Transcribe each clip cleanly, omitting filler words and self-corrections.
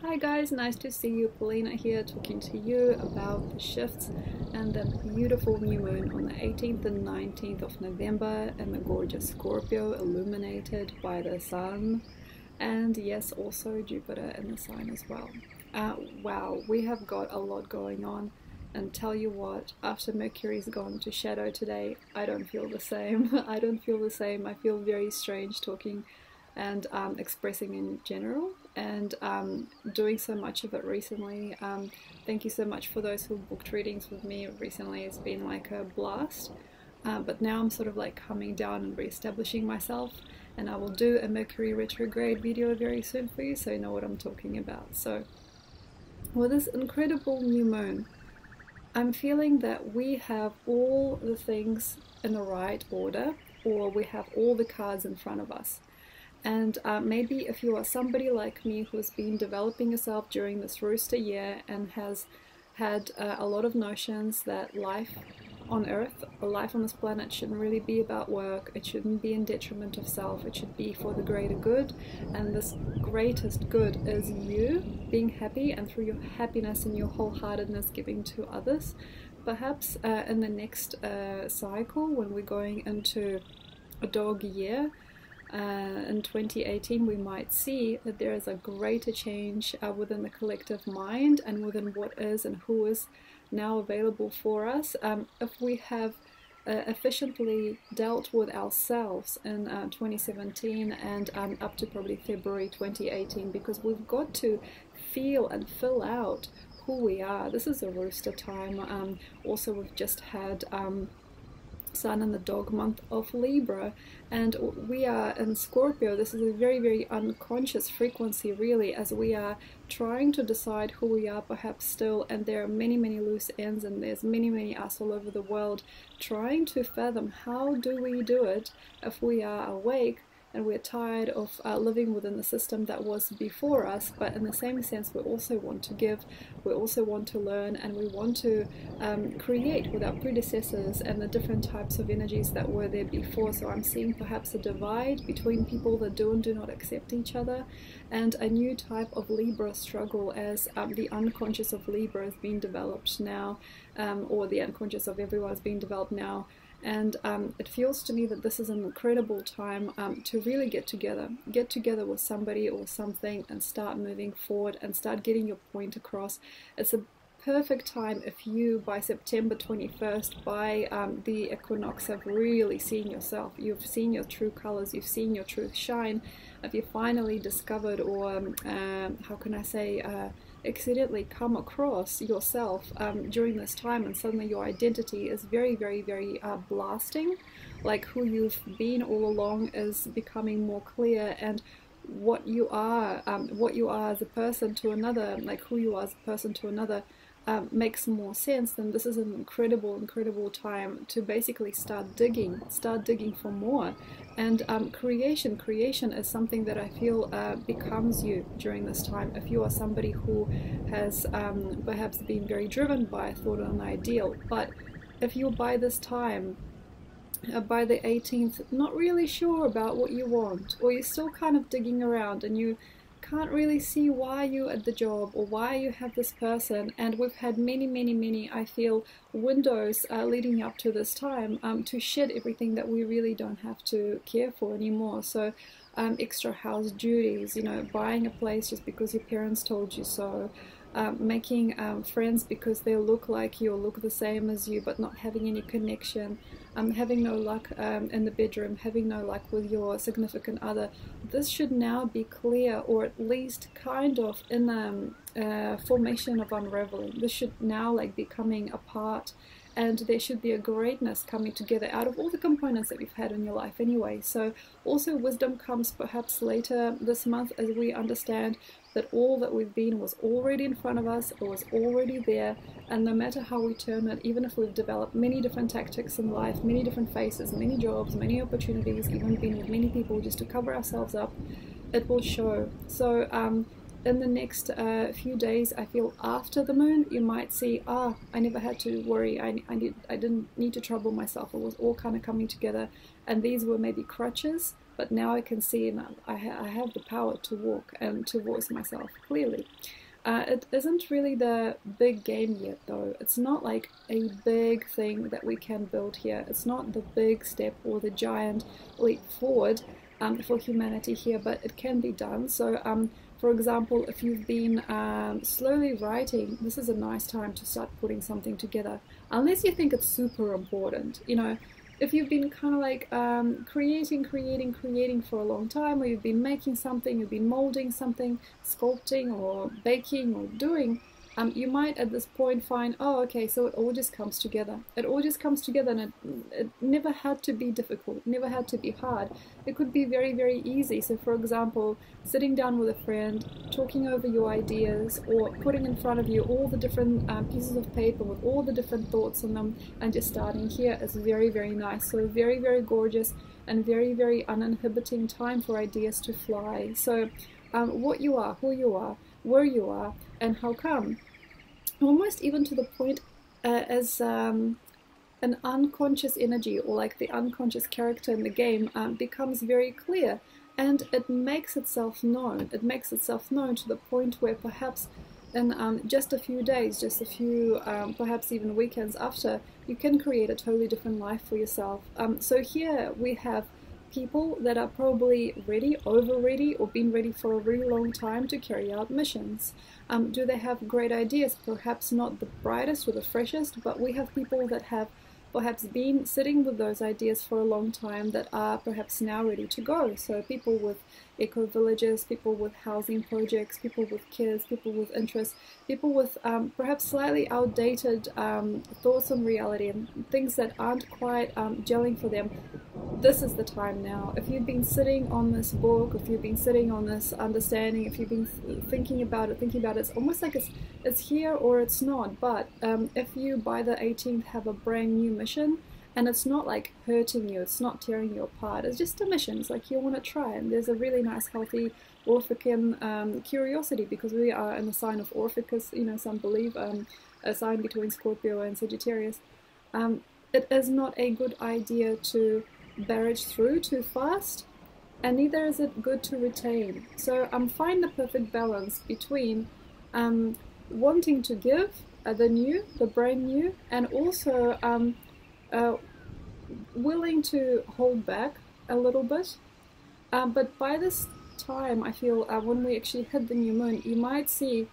Hi guys, nice to see you. Paulina here talking to you about the shifts and the beautiful new moon on the 18th and 19th of November and the gorgeous Scorpio illuminated by the sun, and yes, also Jupiter in the sign as well. Wow, we have got a lot going on, and tell you what, after Mercury's gone to shadow today, I don't feel the same. I don't feel the same. I feel very strange talking and expressing in general, and doing so much of it recently. Thank you so much for those who booked readings with me recently. It's been like a blast. But now I'm sort of like coming down and re-establishing myself, and I will do a Mercury retrograde video very soon for you so you know what I'm talking about. So with this incredible new moon, I'm feeling that we have all the things in the right order, or we have all the cards in front of us. And maybe if you are somebody like me who's been developing yourself during this rooster year and has had a lot of notions that life on Earth, or life on this planet, shouldn't really be about work, it shouldn't be in detriment of self, it should be for the greater good, and this greatest good is you being happy, and through your happiness and your wholeheartedness giving to others. Perhaps in the next cycle, when we're going into a dog year, in 2018, we might see that there is a greater change within the collective mind and within what is and who is now available for us. If we have efficiently dealt with ourselves in 2017 and up to probably February 2018, because we've got to feel and fill out who we are. This is a rooster time. Also, we've just had Sun in the dog month of Libra, and we are in Scorpio. This is a very, very unconscious frequency, really, as we are trying to decide who we are, perhaps still, and there are many, many loose ends, and there's many, many us all over the world trying to fathom how do we do it if we are awake and we're tired of living within the system that was before us. But in the same sense, we also want to give, we also want to learn, and we want to create with our predecessors and the different types of energies that were there before. So I'm seeing perhaps a divide between people that do and do not accept each other, and a new type of Libra struggle as the unconscious of Libra is being developed now, or the unconscious of everyone is being developed now. And it feels to me that this is an incredible time to really get together with somebody or something and start moving forward and start getting your point across. It's a perfect time if you, by September 21st, by the equinox, have really seen yourself. You've seen your true colors, you've seen your truth shine. If you finally discovered, or how can I say, accidentally come across yourself during this time, and suddenly your identity is very, very, very blasting, like who you've been all along is becoming more clear, and what you are as a person to another, like who you are as a person to another, makes more sense. Then this is an incredible time to basically start digging for more. And creation is something that I feel becomes you during this time. If you are somebody who has perhaps been very driven by a thought or an ideal, but if you're by this time, by the 18th, not really sure about what you want, or you're still kind of digging around and you can't really see why you're at the job or why you have this person, and we've had many, I feel, windows leading up to this time to shed everything that we really don't have to care for anymore. So extra house duties, you know, buying a place just because your parents told you so, making friends because they look like you or look the same as you but not having any connection, having no luck in the bedroom, having no luck with your significant other. This should now be clear, or at least kind of in a formation of unraveling. This should now like be coming apart, and there should be a greatness coming together out of all the components that you've had in your life anyway. So also wisdom comes perhaps later this month as we understand that all that we've been was already in front of us, it was already there, and no matter how we turn it, even if we've developed many different tactics in life, many different faces, many jobs, many opportunities, even been with many people just to cover ourselves up, it will show. So in the next few days, I feel after the moon, you might see, I never had to worry. I didn't need to trouble myself. It was all kind of coming together, and these were maybe crutches, but now I can see, and I have the power to walk and to voice myself clearly. It isn't really the big game yet, though. It's not like a big thing that we can build here. It's not the big step or the giant leap forward for humanity here, but it can be done. So, for example, if you've been slowly writing, this is a nice time to start putting something together. Unless you think it's super important, you know. If you've been kind of like creating for a long time, or you've been making something, you've been molding something, sculpting or baking or doing, you might at this point find, oh, okay, so it all just comes together. It all just comes together, and it never had to be difficult, never had to be hard. It could be very, very easy. So, for example, sitting down with a friend, talking over your ideas, or putting in front of you all the different pieces of paper with all the different thoughts on them, and just starting here is very, very nice. So, very, very gorgeous and very, very uninhibiting time for ideas to fly. So, what you are, who you are, where you are, and how come. Almost even to the point as an unconscious energy, or like the unconscious character in the game, becomes very clear, and it makes itself known. It makes itself known to the point where perhaps in just a few days, just a few, perhaps even weekends after, you can create a totally different life for yourself. So here we have people that are probably ready, over ready, or been ready for a really long time to carry out missions. Do they have great ideas? Perhaps not the brightest or the freshest, but we have people that have perhaps been sitting with those ideas for a long time that are perhaps now ready to go. So people with eco-villages, people with housing projects, people with kids, people with interests, people with perhaps slightly outdated thoughts on reality and things that aren't quite gelling for them. This is the time now. If you've been sitting on this book, if you've been sitting on this understanding, if you've been thinking about it, it's almost like it's here or it's not. But if you by the 18th have a brand new mission, and it's not like hurting you, it's not tearing you apart, it's just a mission. It's like you want to try, and there's a really nice healthy Orphican curiosity, because we are in the sign of Orphicus, you know, some believe a sign between Scorpio and Sagittarius. It is not a good idea to barrage through too fast, and neither is it good to retain. So find the perfect balance between wanting to give the new, the brand new, and also willing to hold back a little bit. But by this time, I feel when we actually hit the new moon, you might see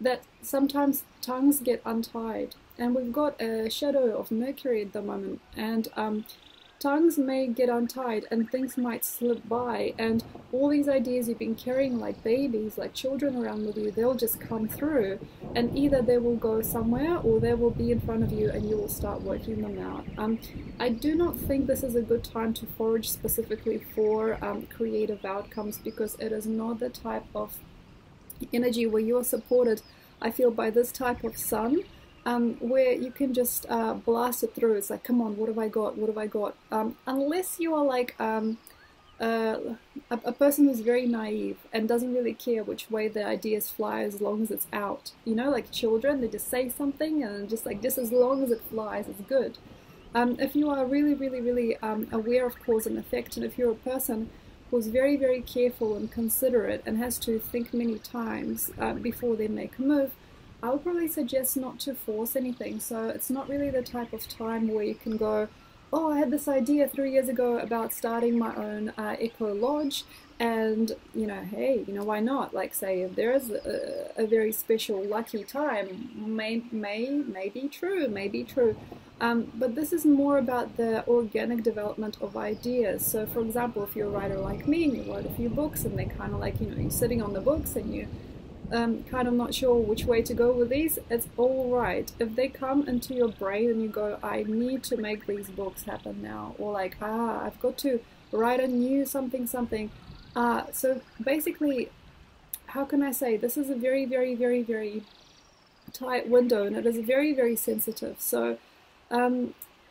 that sometimes tongues get untied, and we've got a shadow of Mercury at the moment, and tongues may get untied and things might slip by, and all these ideas you've been carrying like babies, like children around with you, they'll just come through, and either they will go somewhere or they will be in front of you and you will start working them out. I do not think this is a good time to forage specifically for creative outcomes, because it is not the type of energy where you are supported, I feel, by this type of sun. Where you can just blast it through. It's like, come on, what have I got? What have I got? Unless you are like a person who's very naive and doesn't really care which way the ideas fly as long as it's out. You know, like children, they just say something and just like, just as long as it flies, it's good. If you are really, really, really aware of cause and effect, and if you're a person who's very, very careful and considerate and has to think many times before they make a move, I would probably suggest not to force anything. So it's not really the type of time where you can go, oh, I had this idea 3 years ago about starting my own eco lodge, and you know, hey, you know, why not? Like, say if there is a very special lucky time, may be true. But this is more about the organic development of ideas. So for example, if you're a writer like me and you wrote a few books, and they kind of like, you know, you're sitting on the books and you kind of not sure which way to go with these, it's all right. If they come into your brain and you go, I need to make these books happen now, or like, I've got to write a new something. So basically, how can I say, this is a very, very, very, very tight window, and it is very, very sensitive. So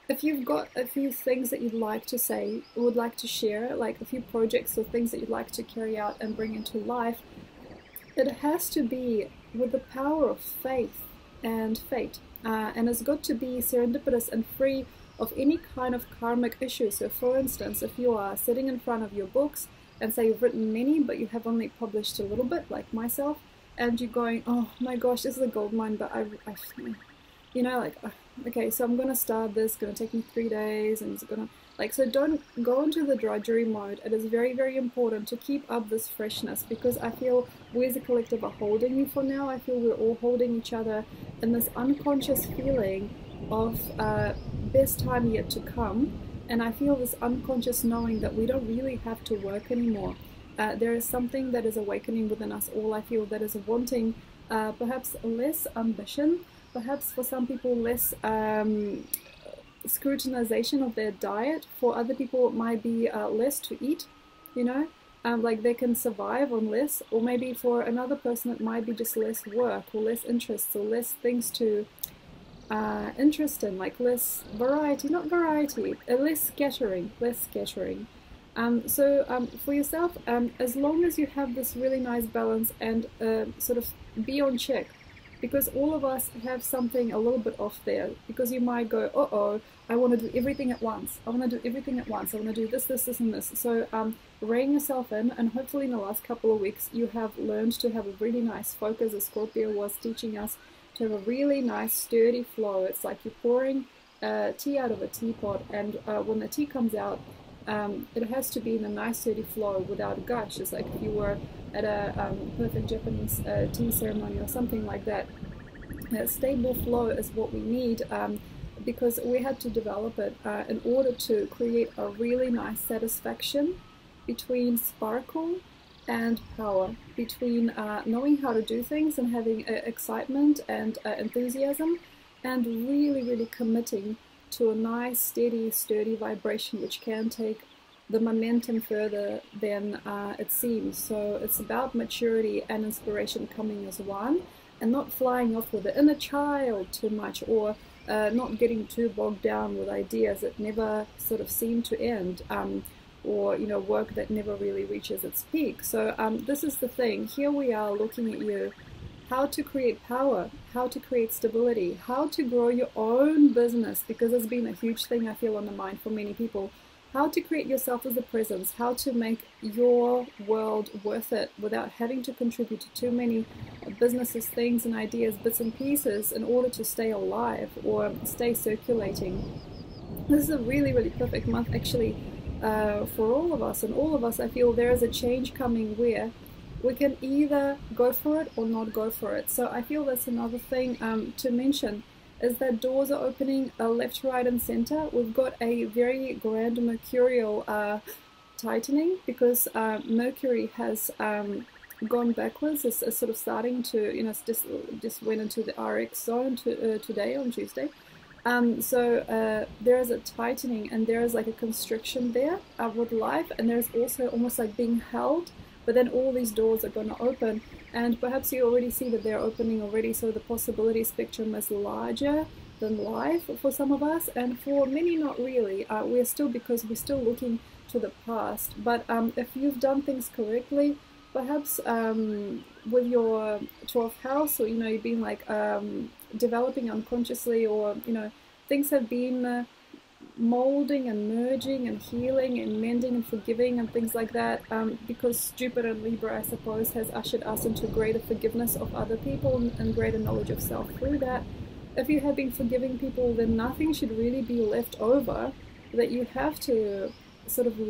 if you've got a few things that you'd like to say, would like to share, like a few projects or things that you'd like to carry out and bring into life, it has to be with the power of faith and fate. And it's got to be serendipitous and free of any kind of karmic issue. So for instance, if you are sitting in front of your books and say you've written many but you have only published a little bit, like myself, and you're going, oh my gosh, this is a gold mine, but I you know, like, okay, so I'm gonna start this, gonna take me 3 days, and it's gonna, like, so don't go into the drudgery mode. It is very, very important to keep up this freshness, because I feel we as a collective are holding you for now. I feel we're all holding each other in this unconscious feeling of best time yet to come, and I feel this unconscious knowing that we don't really have to work anymore. There is something that is awakening within us all, I feel, that is wanting perhaps less ambition, perhaps for some people less scrutinization of their diet. For other people it might be less to eat, you know, like they can survive on less. Or maybe for another person it might be just less work or less interests or less things to interest in, like less variety, not variety, less scattering. So for yourself, as long as you have this really nice balance and sort of be on check, because all of us have something a little bit off there, because you might go, uh-oh, I want to do everything at once. I want to do this, and this. So rein yourself in, and hopefully in the last couple of weeks you have learned to have a really nice focus, as Scorpio was teaching us, to have a really nice sturdy flow. It's like you're pouring tea out of a teapot, and when the tea comes out, it has to be in a nice sturdy flow without gush. It's like if you were at a perfect Japanese tea ceremony or something like that. A stable flow is what we need, because we had to develop it in order to create a really nice satisfaction between sparkle and power, between knowing how to do things and having excitement and enthusiasm, and really, really committing to a nice, steady, sturdy vibration which can take the momentum further than it seems. So it's about maturity and inspiration coming as one, and not flying off with the inner child too much, or not getting too bogged down with ideas that never sort of seem to end, or, you know, work that never really reaches its peak. So this is the thing. Here we are looking at you, how to create power, how to create stability, how to grow your own business, because it's been a huge thing I feel on the mind for many people. How to create yourself as a presence, how to make your world worth it without having to contribute to too many businesses, things and ideas, bits and pieces, in order to stay alive or stay circulating. This is a really, really perfect month actually for all of us, and all of us, I feel there is a change coming where we can either go for it or not go for it. So I feel that's another thing to mention, is that doors are opening left, right and center. We've got a very grand mercurial tightening, because Mercury has gone backwards. It's sort of starting to, you know, it's just went into the RX zone today on Tuesday. So there is a tightening, and there is like a constriction there with life, and there's also almost like being held. But then all these doors are going to open, and perhaps you already see that they're opening already, so the possibility spectrum is larger than life for some of us, and for many not really. Because we're still looking to the past. But if you've done things correctly, perhaps with your 12th house, or, you know, you've been like developing unconsciously, or, you know, things have been molding and merging and healing and mending and forgiving and things like that, because Jupiter and Libra, I suppose, has ushered us into greater forgiveness of other people and greater knowledge of self through that. If you have been forgiving people, then nothing should really be left over that you have to sort of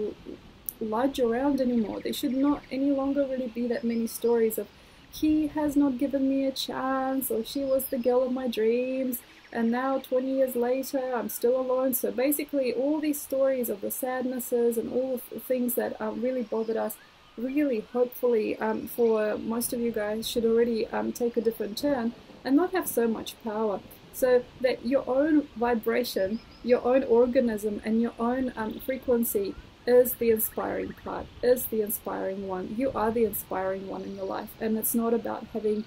lodge around anymore. There should not any longer really be that many stories of, he has not given me a chance, or she was the girl of my dreams, and now 20 years later I'm still alone. So basically all these stories of the sadnesses and all the things that really bothered us, really hopefully for most of you guys, should already take a different turn and not have so much power. So that your own vibration, your own organism and your own frequency is the inspiring part, is the inspiring one. You are the inspiring one in your life, and it's not about having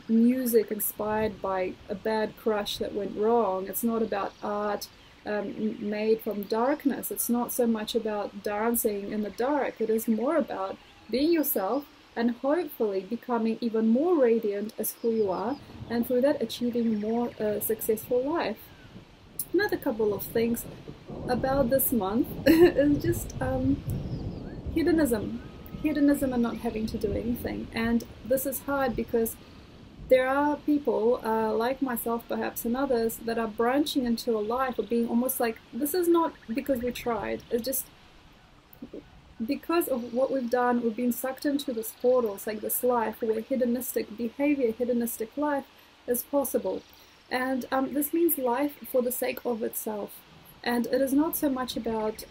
music inspired by a bad crush that went wrong. It's not about art made from darkness. It's not so much about dancing in the dark. It is more about being yourself, and hopefully becoming even more radiant as who you are, and through that achieving a more successful life. Another couple of things about this month is just hedonism. Hedonism and not having to do anything. And this is hard because there are people like myself perhaps and others that are branching into a life of being almost like, this is not because we tried, it's just because of what we've done, we've been sucked into this portal. It's like this life where hedonistic behavior, hedonistic life is possible. And this means life for the sake of itself. And it is not so much about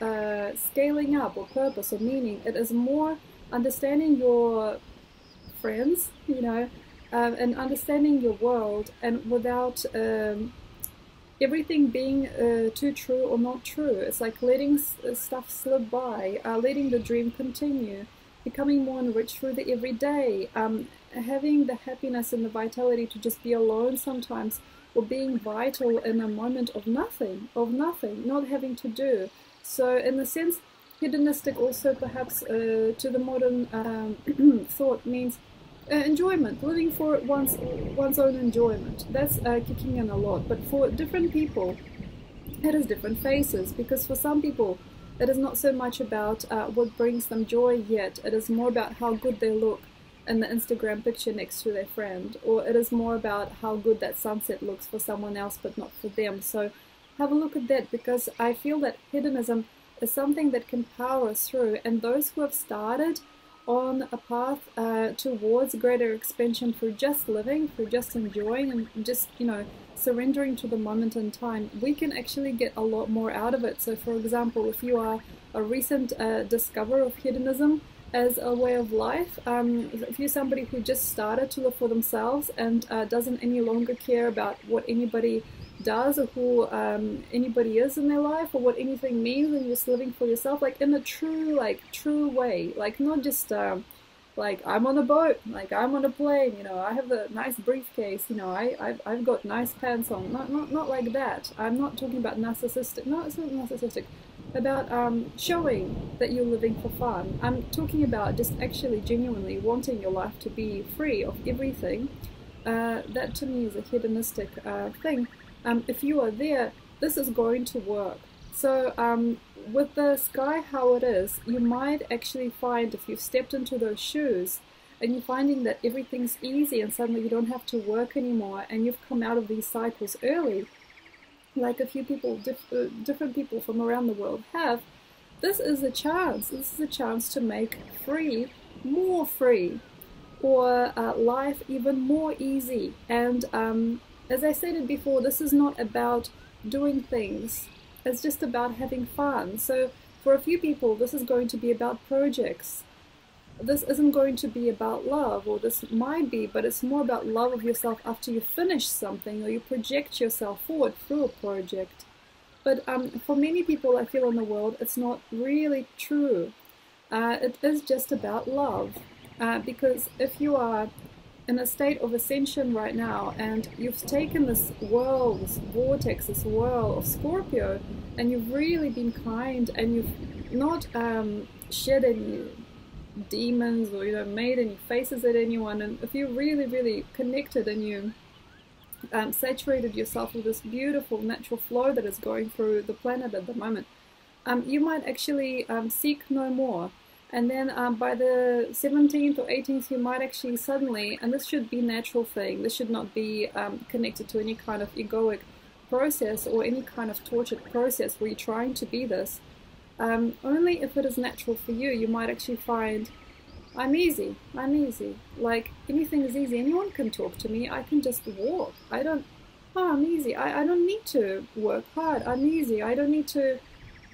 scaling up or purpose or meaning. It is more understanding your friends, you know, and understanding your world, and without everything being too true or not true. It's like letting stuff slip by, letting the dream continue, becoming more enriched through the everyday, having the happiness and the vitality to just be alone sometimes, or being vital in a moment of nothing, not having to do. So in the sense, hedonistic also perhaps to the modern thought means enjoyment, living for one's own enjoyment. That's kicking in a lot. But for different people, it has different faces, because for some people, it is not so much about what brings them joy yet. It is more about how good they look in the Instagram picture next to their friend, or it is more about how good that sunset looks for someone else but not for them. So have a look at that, because I feel that hedonism is something that can power us through, and those who have started on a path towards greater expansion through just living, through just enjoying, and just, you know, surrendering to the moment in time, we can actually get a lot more out of it. So for example, if you are a recent discoverer of hedonism as a way of life, if you're somebody who just started to live for themselves and doesn't any longer care about what anybody does or who anybody is in their life or what anything means, and just living for yourself, like in a true way, like not just like I'm on a boat, like I'm on a plane, you know, I have a nice briefcase, you know, I've got nice pants on, not like that. I'm not talking about narcissistic, no, it's not narcissistic, about showing that you're living for fun. I'm talking about just actually genuinely wanting your life to be free of everything. That to me is a hedonistic thing. If you are there, this is going to work. So with the sky how it is, you might actually find, if you've stepped into those shoes and you're finding that everything's easy and suddenly you don't have to work anymore, and you've come out of these cycles early, like a few people, different people from around the world have, this is a chance. This is a chance to make free, more free, or life even more easy. And as I stated before, this is not about doing things. It's just about having fun. So for a few people, this is going to be about projects. This isn't going to be about love, or this might be, but it's more about love of yourself after you finish something, or you project yourself forward through a project. But for many people I feel in the world, it's not really true. It is just about love. Because if you are in a state of ascension right now, and you've taken this whirl, this vortex, this whirl of Scorpio, and you've really been kind, and you've not shed any demons, or, you know, made any faces at anyone, and if you really connected and you saturated yourself with this beautiful natural flow that is going through the planet at the moment, you might actually seek no more. And then by the 17th or 18th, you might actually suddenly, and this should be a natural thing, this should not be connected to any kind of egoic process or any kind of tortured process where you're trying to be this. Only if it is natural for you, you might actually find, I'm easy, like anything is easy, anyone can talk to me, I can just walk, I'm easy, I don't need to work hard, I'm easy, I don't need to,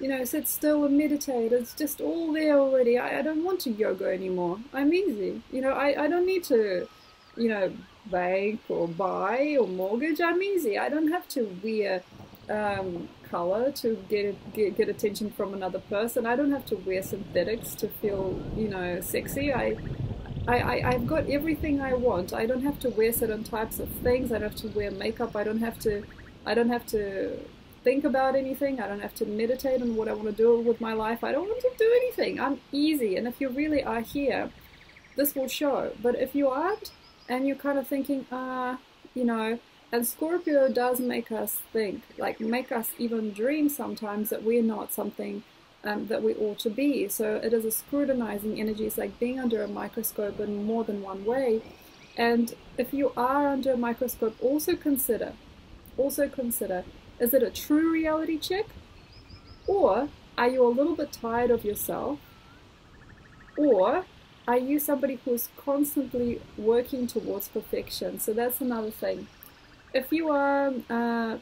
you know, sit still and meditate, it's just all there already, I don't want to yoga anymore, I'm easy, you know, I don't need to, you know, bank or buy or mortgage, I'm easy, I don't have to wear color to get attention from another person, I don't have to wear synthetics to feel, you know, sexy, I've got everything I want, I don't have to wear certain types of things, I don't have to wear makeup, I don't have to think about anything, I don't have to meditate on what I want to do with my life, I don't want to do anything, I'm easy. And if you really are here this will show. But if you aren't, and you're kind of thinking, you know, and Scorpio does make us think, like make us even dream sometimes that we're not something that we ought to be. So it is a scrutinizing energy. It's like being under a microscope in more than one way. And if you are under a microscope, also consider, is it a true reality check? Or are you a little bit tired of yourself? Or are you somebody who's constantly working towards perfection? So that's another thing. If you are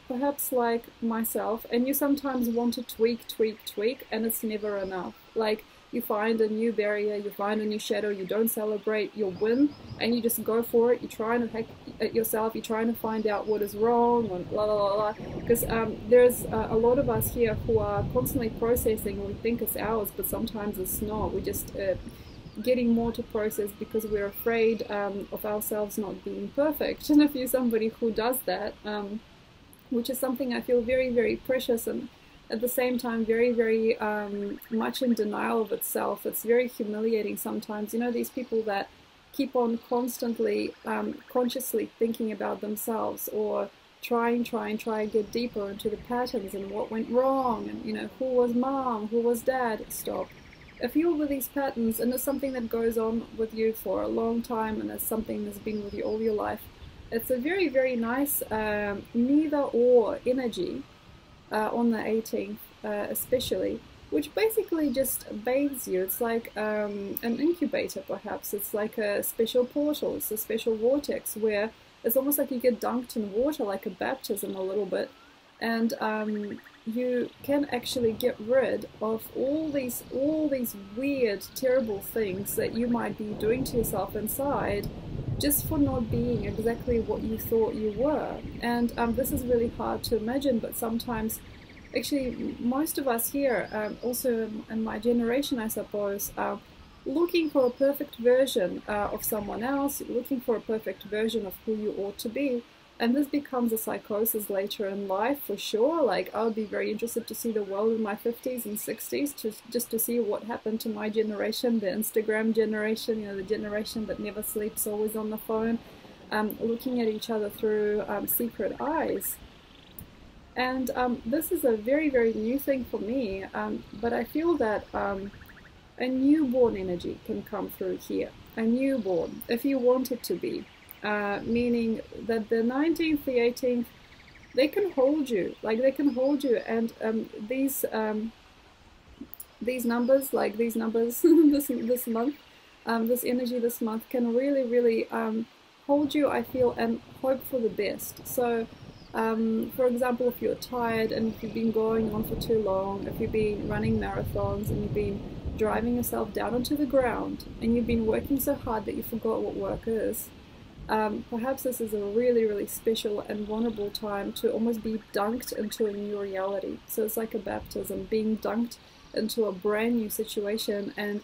perhaps like myself, and you sometimes want to tweak, and it's never enough. Like you find a new barrier, you find a new shadow, you don't celebrate your win, and you just go for it. You're trying to hack at yourself, you're trying to find out what is wrong, and blah, blah, blah, blah. Because there's a lot of us here who are constantly processing, and we think it's ours, but sometimes it's not. We just getting more to process because we're afraid of ourselves not being perfect. And if you're somebody who does that, which is something I feel very, very precious, and at the same time very, very much in denial of itself, it's very humiliating sometimes. You know, these people that keep on constantly consciously thinking about themselves, or try and get deeper into the patterns and what went wrong, and you know, who was mom, who was dad. Stop. If you're with these patterns, and it's something that goes on with you for a long time, and it's something that's been with you all your life, it's a very, very nice neither or energy on the 18th especially, which basically just bathes you. It's like an incubator perhaps. It's like a special portal, it's a special vortex where it's almost like you get dunked in water, like a baptism a little bit, and you can actually get rid of all these weird, terrible things that you might be doing to yourself inside, just for not being exactly what you thought you were. And this is really hard to imagine, but sometimes, actually, most of us here, also in my generation, I suppose, are looking for a perfect version of someone else, looking for a perfect version of who you ought to be. And this becomes a psychosis later in life, for sure. Like, I would be very interested to see the world in my 50s and 60s, just to see what happened to my generation, the Instagram generation, you know, the generation that never sleeps, always on the phone, looking at each other through secret eyes. And this is a very, very new thing for me, but I feel that a newborn energy can come through here. A newborn, if you want it to be. Meaning that the 19th, the 18th, they can hold you, like they can hold you, and these numbers, like these numbers, this month, this energy this month can really, really hold you, I feel, and hope for the best. So, for example, if you're tired and if you've been going on for too long, if you've been running marathons and you've been driving yourself down onto the ground, and you've been working so hard that you forgot what work is. Perhaps this is a really, really special and vulnerable time to almost be dunked into a new reality. So it's like a baptism, being dunked into a brand new situation, and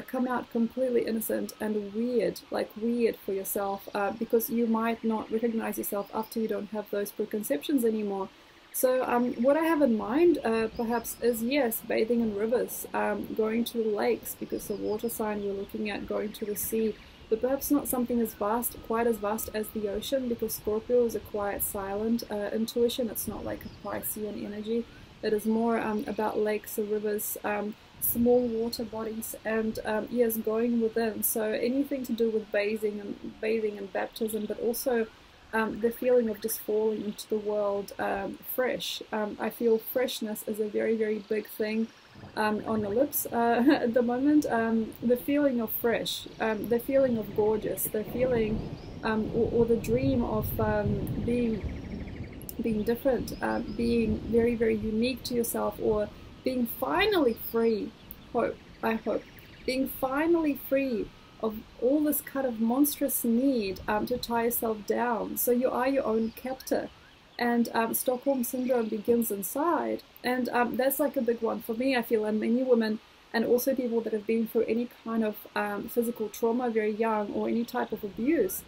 come out completely innocent and weird, like weird for yourself, because you might not recognize yourself after you don't have those preconceptions anymore. So what I have in mind perhaps is, yes, bathing in rivers, going to the lakes, because the water sign we're looking at, going to the sea, but perhaps not something as vast, quite as vast as the ocean, because Scorpio is a quiet, silent intuition. It's not like a Piscean energy. It is more about lakes or rivers, small water bodies, and yes, going within. So anything to do with bathing and baptism, but also the feeling of just falling into the world fresh. I feel freshness is a very, very big thing on the lips at the moment. The feeling of fresh, the feeling of gorgeous, the feeling or the dream of being different, being very, very unique to yourself, or being finally free. I hope being finally free of all this kind of monstrous need to tie yourself down. So you are your own captor. And Stockholm Syndrome begins inside, and that's like a big one for me, I feel, and many women, and also people that have been through any kind of physical trauma very young, or any type of abuse,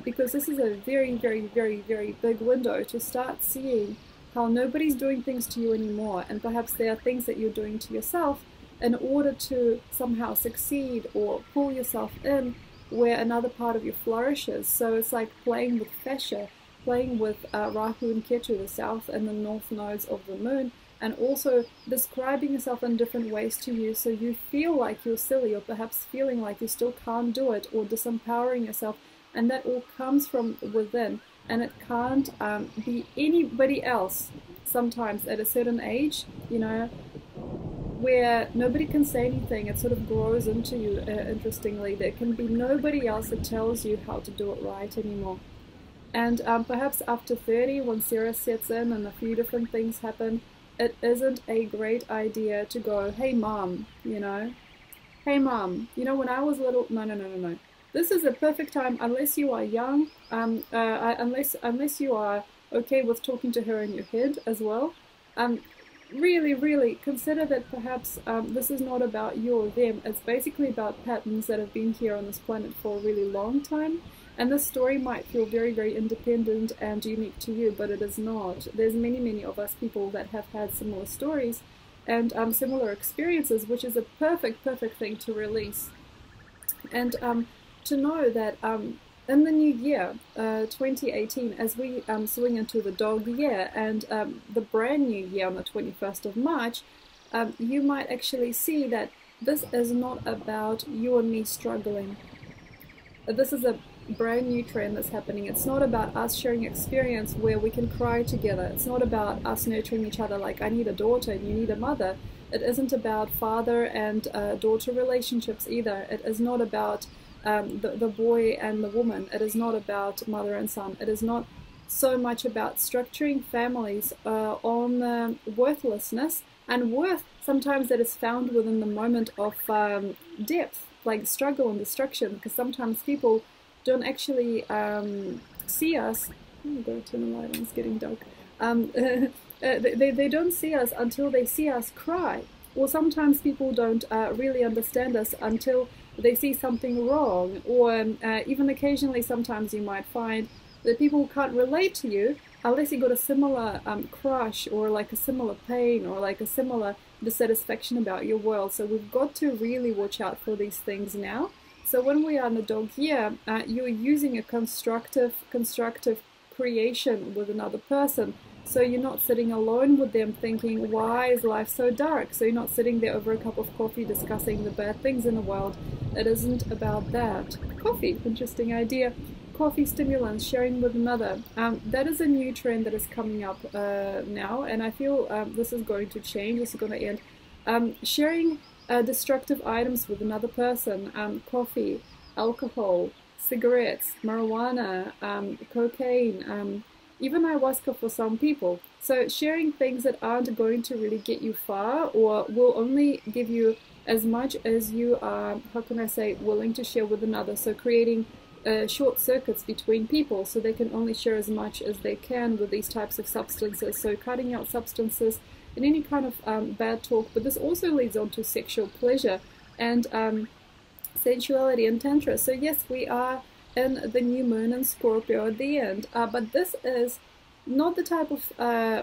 because this is a very, very, very, very big window to start seeing how nobody's doing things to you anymore, and perhaps there are things that you're doing to yourself, in order to somehow succeed or pull yourself in where another part of you flourishes. So it's like playing with fascia, playing with Rahu and Ketu, the south and the north nodes of the moon, and also describing yourself in different ways to you, so you feel like you're silly, or perhaps feeling like you still can't do it, or disempowering yourself, and that all comes from within, and it can't be anybody else. Sometimes at a certain age, you know, where nobody can say anything, it sort of grows into you. Interestingly, there can be nobody else that tells you how to do it right anymore. And perhaps after 30, when Sarah sets in and a few different things happen, it isn't a great idea to go, hey mom, you know, hey mom, you know, when I was little, no. This is a perfect time, unless you are young, unless you are okay with talking to her in your head as well. Really consider that perhaps this is not about you or them. It's basically about patterns that have been here on this planet for a really long time. And this story might feel very independent and unique to you, but it is not. There's many of us people that have had similar stories and similar experiences, which is a perfect thing to release. And to know that in the new year, 2018, as we swing into the dog year and the brand new year on the 21st of March, you might actually see that this is not about you and me struggling. This is a brand new trend that's happening. It's not about us sharing experience where we can cry together. It's not about us nurturing each other like I need a daughter and you need a mother. It isn't about father and daughter relationships either. It is not about the boy and the woman. It is not about mother and son. It is not so much about structuring families on worthlessness and worth sometimes that is found within the moment of depth, like struggle and destruction, because sometimes people don't actually see us. I'm going to turn the light on, it's getting dark. They don't see us until they see us cry. Or sometimes people don't really understand us until they see something wrong. Or even occasionally, sometimes you might find that people can't relate to you unless you got a similar crush, or like a similar pain, or like a similar dissatisfaction about your world. So we've got to really watch out for these things now. So when we are in the dog year, you're using a constructive creation with another person. So you're not sitting alone with them thinking, why is life so dark? So you're not sitting there over a cup of coffee discussing the bad things in the world. It isn't about that. Coffee, interesting idea. Coffee stimulants, sharing with another. That is a new trend that is coming up now, and I feel this is going to change, this is going to end. Sharing destructive items with another person, coffee, alcohol, cigarettes, marijuana, cocaine, even ayahuasca for some people. So sharing things that aren't going to really get you far, or will only give you as much as you are, how can I say, willing to share with another. So creating short circuits between people, so they can only share as much as they can with these types of substances. So cutting out substances and any kind of bad talk, but this also leads on to sexual pleasure and sensuality and tantra. So yes, we are in the new moon in Scorpio at the end, but this is not the type of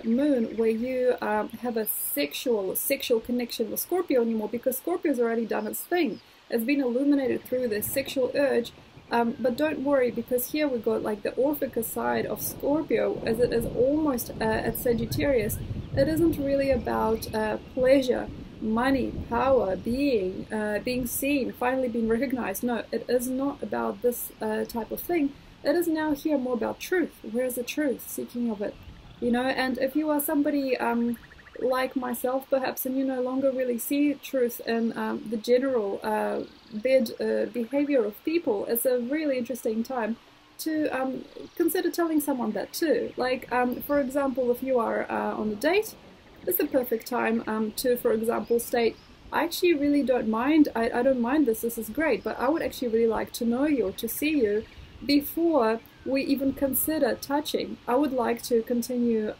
moon where you have a sexual connection with Scorpio anymore, because Scorpio's already done its thing. It's been illuminated through this sexual urge. But don't worry, because here we got like the Orphica side of Scorpio, as it is almost at Sagittarius. It isn't really about pleasure, money, power, being seen, finally being recognized. No, it is not about this type of thing. It is now here more about truth. Where's the truth? Seeking of it, you know. And if you are somebody like myself, perhaps, and you no longer really see truth in the general bad behavior of people, it's a really interesting time to consider telling someone that too. Like, for example, if you are on a date, it's a perfect time to, for example, state, I actually really don't mind, I don't mind this is great, but I would actually really like to know you or to see you before we even consider touching. I would like to continue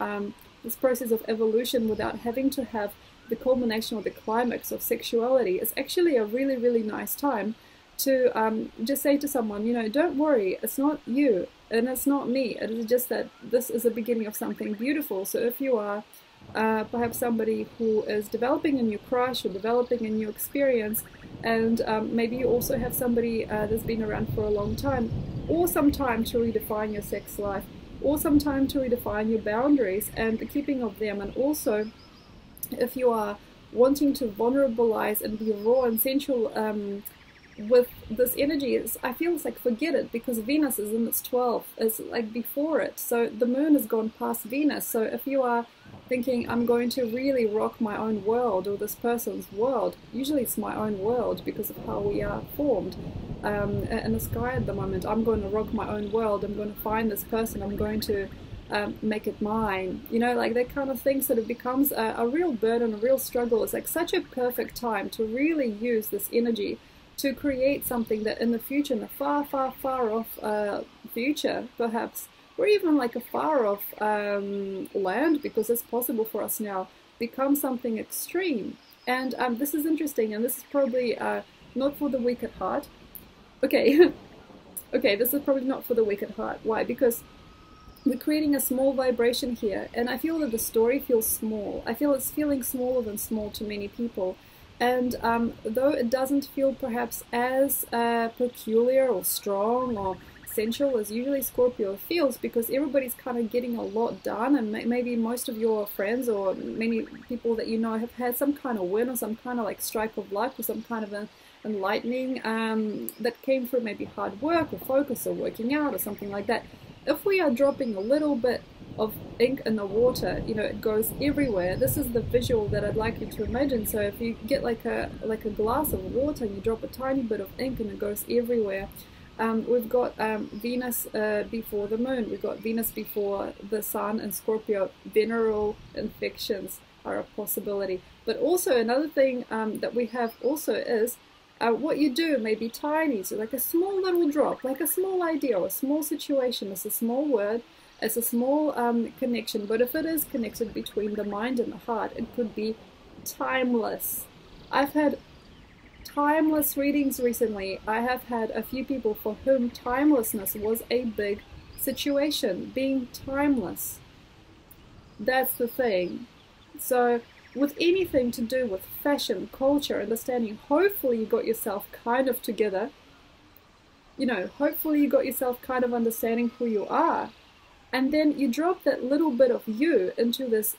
this process of evolution without having to have the culmination or the climax of sexuality. Is actually a really nice time to just say to someone, you know, don't worry, it's not you and it's not me. It is just that this is the beginning of something beautiful. So if you are perhaps somebody who is developing a new crush or developing a new experience, and maybe you also have somebody that's been around for a long time, or some time to redefine your sex life, or some time to redefine your boundaries and the keeping of them. And also, if you are wanting to vulnerabilize and be raw and sensual with this energy, I feel it's like forget it, because Venus is in its 12th, it's like before it, so the moon has gone past Venus. So if you are thinking, I'm going to really rock my own world or this person's world, usually it's my own world because of how we are formed in the sky at the moment. I'm going to rock my own world, I'm going to find this person, I'm going to make it mine, you know, like that kind of thing. So it becomes a real burden, a real struggle. It's like such a perfect time to really use this energy to create something that in the future, in the far, far, far off future, perhaps, or even like a far off land, because it's possible for us now, becomes something extreme. And this is interesting, and this is probably not for the weak at heart. Okay, okay, this is probably not for the weak at heart. Why? Because we're creating a small vibration here, and I feel that the story feels small. I feel it's feeling smaller than small to many people. And though it doesn't feel perhaps as peculiar or strong or sensual as usually Scorpio feels, because everybody's kind of getting a lot done, and maybe most of your friends or many people that you know have had some kind of win or some kind of like strike of luck or some kind of an enlightening that came through maybe hard work or focus or working out or something like that. If we are dropping a little bit of ink in the water, you know, it goes everywhere. This is the visual that I'd like you to imagine. So if you get like a glass of water and you drop a tiny bit of ink and it goes everywhere. We've got Venus before the moon, we've got Venus before the sun, and Scorpio, venereal infections are a possibility. But also another thing that we have also is what you do may be tiny, so like a small little drop, like a small idea or a small situation. It's a small word, it's a small connection, but if it is connected between the mind and the heart, it could be timeless. I've had timeless readings recently. I have had a few people for whom timelessness was a big situation, being timeless. That's the thing. So with anything to do with fashion, culture, understanding, hopefully you got yourself kind of together. You know, hopefully you got yourself kind of understanding who you are. And then you drop that little bit of you into this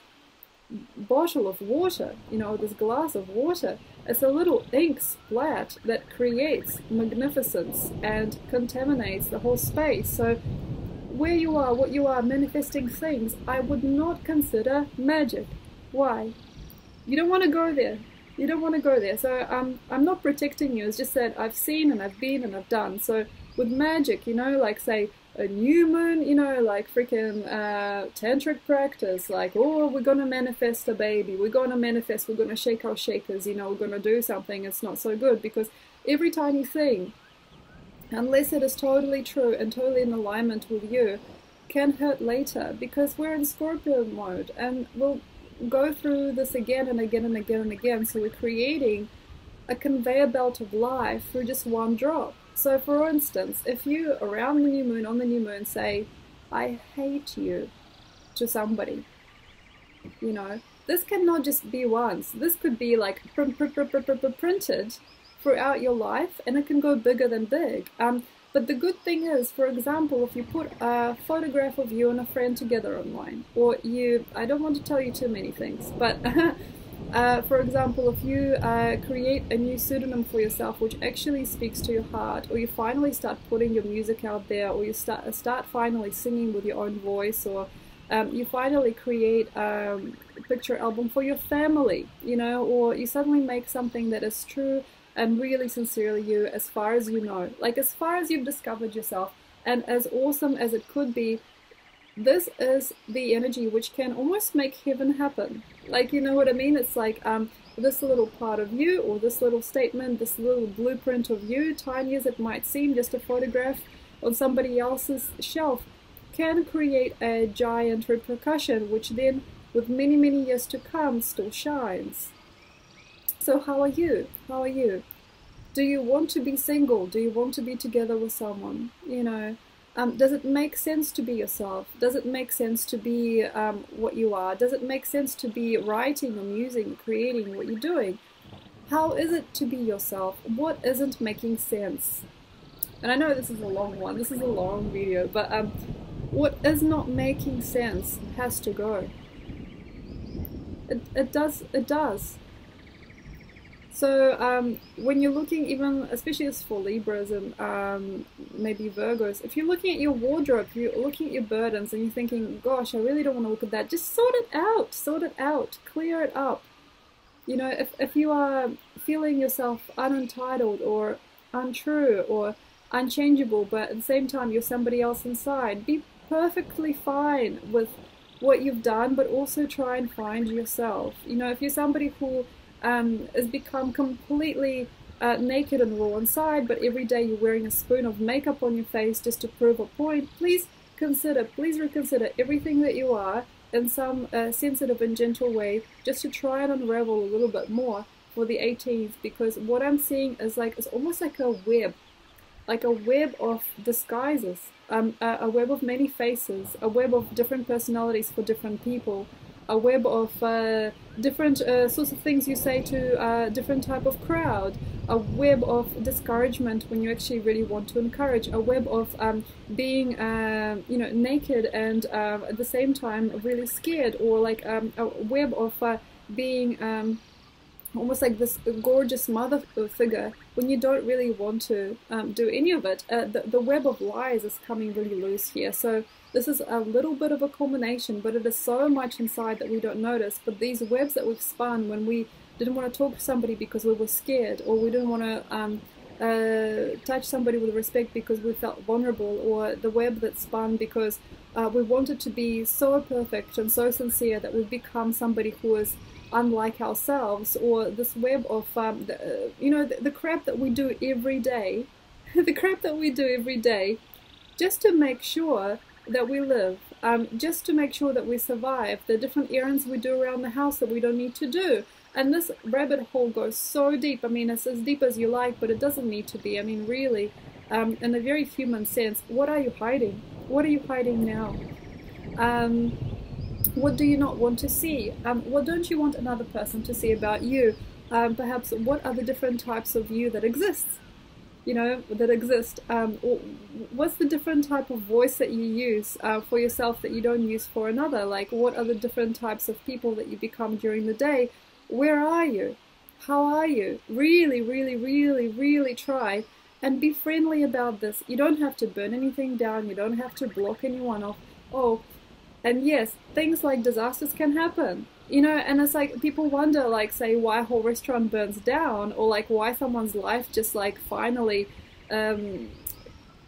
bottle of water, you know, this glass of water. It's a little ink splat that creates magnificence and contaminates the whole space. So where you are, what you are, manifesting things, I would not consider magic. Why? You don't want to go there. You don't want to go there. So I'm not protecting you. It's just that I've seen and I've been and I've done. So with magic, you know, like say a new moon, you know, like freaking tantric practice, like, oh, we're gonna manifest a baby, we're gonna manifest, we're gonna shake our shakers, you know, we're gonna do something. It's not so good, because every tiny thing, unless it is totally true and totally in alignment with you, can hurt later, because we're in Scorpio mode, and we'll go through this again and again and again and again. So we're creating a conveyor belt of life through just one drop. So for instance, if you around the new moon, on the new moon, say, I hate you to somebody, you know, this cannot just be once. This could be like printed throughout your life, and it can go bigger than big. But the good thing is, for example, if you put a photograph of you and a friend together online, or you, I don't want to tell you too many things, but for example, if you create a new pseudonym for yourself which actually speaks to your heart, or you finally start putting your music out there, or you start finally singing with your own voice, or you finally create a picture album for your family, you know, or you suddenly make something that is true and really sincerely you, as far as you know, like as far as you've discovered yourself, and as awesome as it could be, this is the energy which can almost make heaven happen. Like, you know what I mean? It's like this little part of you, or this little statement, this little blueprint of you, tiny as it might seem, just a photograph on somebody else's shelf, can create a giant repercussion, which then, with many, many years to come, still shines. So how are you? How are you? Do you want to be single? Do you want to be together with someone? You know, Does it make sense to be yourself? Does it make sense to be what you are? Does it make sense to be writing or musing, creating what you're doing? How is it to be yourself? What isn't making sense? And I know this is a long one, this is a long video, but what is not making sense has to go. It does. So when you're looking, even especially as for Libras and maybe Virgos, if you're looking at your wardrobe, you're looking at your burdens and you're thinking, gosh, I really don't want to look at that, just sort it out, clear it up. You know, if you are feeling yourself unentitled or untrue or unchangeable, but at the same time you're somebody else inside, be perfectly fine with what you've done, but also try and find yourself. You know, if you're somebody who has become completely naked and raw inside, but every day you're wearing a spoon of makeup on your face just to prove a point, please reconsider everything that you are in some sensitive and gentle way, just to try and unravel a little bit more for the 18th, because what I'm seeing is like, it's almost like a web of disguises, a web of many faces, a web of different personalities for different people, a web of different sorts of things you say to a different type of crowd, a web of discouragement when you actually really want to encourage, a web of being you know, naked and at the same time really scared, or like a web of being almost like this gorgeous mother figure when you don't really want to do any of it. The web of lies is coming really loose here. So this is a little bit of a culmination, but it is so much inside that we don't notice. But these webs that we've spun when we didn't want to talk to somebody because we were scared, or we didn't want to touch somebody with respect because we felt vulnerable, or the web that spun because we wanted to be so perfect and so sincere that we've become somebody who is unlike ourselves, or this web of you know, the crap that we do every day the crap that we do every day just to make sure that we live, just to make sure that we survive, the different errands we do around the house that we don't need to do. And this rabbit hole goes so deep. I mean, it's as deep as you like, but it doesn't need to be. I mean, really, in a very human sense, what are you hiding? What are you hiding now? What do you not want to see? What don't you want another person to see about you? Perhaps what are the different types of you that exists? You know, that exist? What's the different type of voice that you use for yourself that you don't use for another? Like, what are the different types of people that you become during the day? Where are you? How are you? Really, really, really, really try and be friendly about this. You don't have to burn anything down. You don't have to block anyone off. Oh, and yes, things like disasters can happen. You know, and it's like people wonder, like, say, why a whole restaurant burns down, or like why someone's life just like finally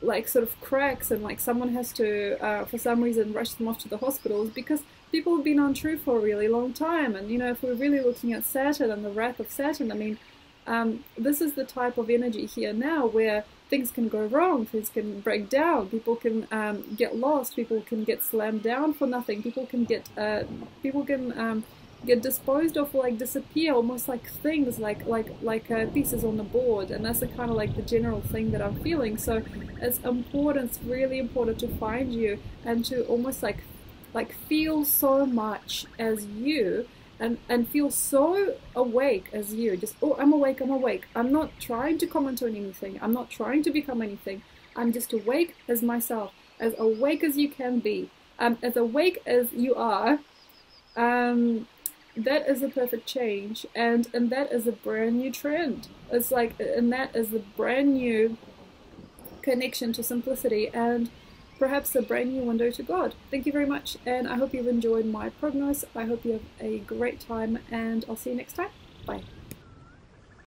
like sort of cracks, and like someone has to for some reason rush them off to the hospitals, because people have been untrue for a really long time. And you know, if we're really looking at Saturn and the wrath of Saturn, I mean, this is the type of energy here now where things can go wrong, things can break down, people can get lost, people can get slammed down for nothing, people can get disposed of, or like disappear, almost like things like pieces on the board. And that's the kind of like the general thing that I'm feeling. So it's important, it's really important to find you and to almost like feel so much as you, and feel so awake as you. Just, oh, I'm awake, I'm awake. I'm not trying to comment on anything. I'm not trying to become anything. I'm just awake as myself, as awake as you can be, as awake as you are. That is a perfect change, and that is a brand new trend. It's like, and that is a brand new connection to simplicity, and perhaps a brand new window to God. Thank you very much, and I hope you've enjoyed my prognosis. I hope you have a great time, and I'll see you next time. Bye.